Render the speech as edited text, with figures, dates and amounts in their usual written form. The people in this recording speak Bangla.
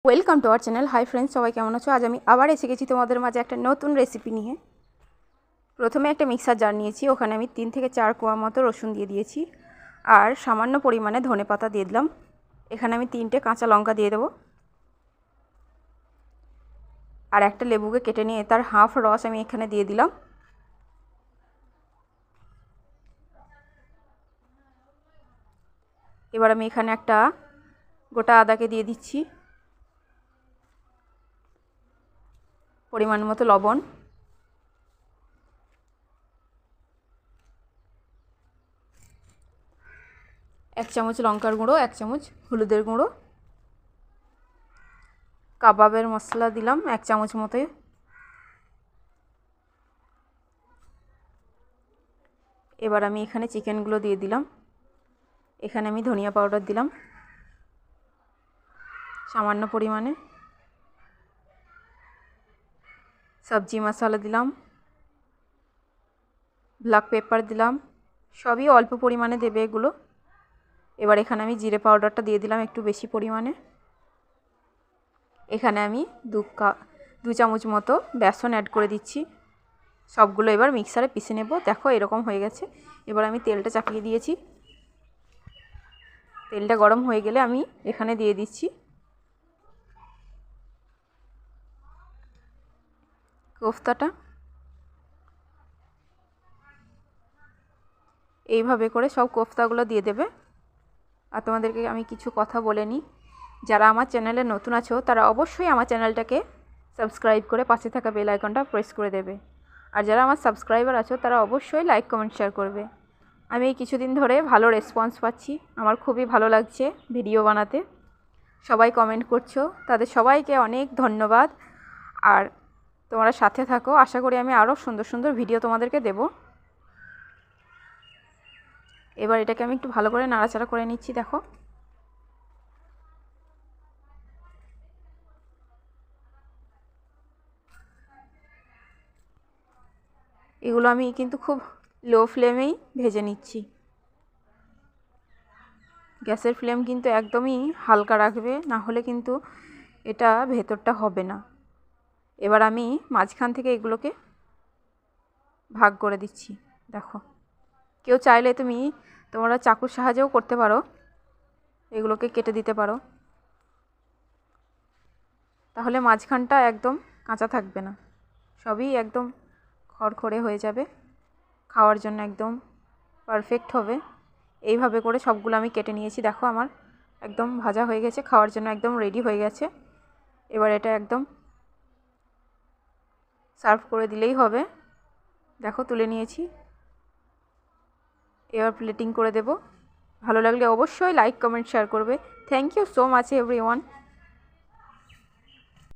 Welcome to our channel. Hi friends, সবাই কেমন আছো? আজ আমি আবার এসে গেছি তোমাদের মাঝে একটা নতুন রেসিপি নিয়ে। প্রথমে একটা মিক্সার জার নিয়েছি, ওখানে আমি 3 থেকে 4 কোয়া মতো রসুন দিয়ে দিয়েছি আর সামান্য পরিমাণে ধনেপাতা দিয়ে দিলাম। এখানে আমি 3টে কাঁচা লঙ্কা দিয়ে দেবো আর একটা লেবুকে কেটে নিয়ে তার হাফ রস আমি এখানে দিয়ে দিলাম। এবার আমি এখানে একটা গোটা আদাকে দিয়ে দিচ্ছি, পরিমাণ মতো লবণ, এক চামচ লঙ্কার গুঁড়ো, 1 চামচ হলুদের গুঁড়ো, কাবাবের মশলা দিলাম 1 চামচ মতো। এবার আমি এখানে চিকেনগুলো দিয়ে দিলাম। এখানে আমি ধনিয়া পাউডার দিলাম সামান্য পরিমাণে, সবজি মশলা দিলাম, ব্ল্যাক পেপার দিলাম, সবই অল্প পরিমাণে দেবে এগুলো। এবার এখানে আমি জিরে পাউডারটা দিয়ে দিলাম একটু বেশি পরিমাণে। এখানে আমি 2 চামচ মতো বেসন অ্যাড করে দিচ্ছি। সবগুলো এবার মিক্সারে পিষে নেব। দেখো এরকম হয়ে গেছে। এবার আমি তেলটা চাপিয়ে দিয়েছি। তেলটা গরম হয়ে গেলে আমি এখানে দিয়ে দিচ্ছি কোফতাটা। এইভাবে করে সব কোফতাগুলো দিয়ে দেবে। আর তোমাদেরকে আমি কিছু কথা বলে নিই, যারা আমার চ্যানেলে নতুন আছো তারা অবশ্যই আমার চ্যানেলটাকে সাবস্ক্রাইব করে পাশে থাকা বেল আইকনটা প্রেস করে দেবে। আর যারা আমার সাবস্ক্রাইবার আছো তারা অবশ্যই লাইক কমেন্ট শেয়ার করবে। আমি এই কিছুদিন ধরে ভালো রেসপন্স পাচ্ছি, আমার খুবই ভালো লাগছে ভিডিও বানাতে। সবাই কমেন্ট করছো, তাদের সবাইকে অনেক ধন্যবাদ। আর তোমরা সাথে থাকো, আশা করি আমি আরও সুন্দর সুন্দর ভিডিও তোমাদেরকে দেব। এবার এটাকে আমি একটু ভালো করে নাড়াচাড়া করে নিচ্ছি। দেখো এগুলো আমি কিন্তু খুব লো ফ্লেমেই ভেজে নিচ্ছি। গ্যাসের ফ্লেম কিন্তু একদমই হালকা রাখবে, না হলে কিন্তু এটা ভেতরটা হবে না। এবার আমি মাঝখান থেকে এগুলোকে ভাগ করে দিচ্ছি। দেখো, কেউ চাইলে তোমরা চাকুর সাহায্যেও করতে পারো, এগুলোকে কেটে দিতে পারো, তাহলে মাঝখানটা একদম কাঁচা থাকবে না, সবই একদম খড়খড়ে হয়ে যাবে, খাওয়ার জন্য একদম পারফেক্ট হবে। এইভাবে করে সবগুলো আমি কেটে নিয়েছি। দেখো আমার একদম ভাজা হয়ে গেছে, খাওয়ার জন্য একদম রেডি হয়ে গেছে। এবার এটা একদম সার্ভ করে দিলেই হবে। দেখো তুলে নিয়েছি, এবার প্লেটিং করে দেব। ভালো লাগলে অবশ্যই লাইক কমেন্ট শেয়ার করবে। Thank you so much everyone.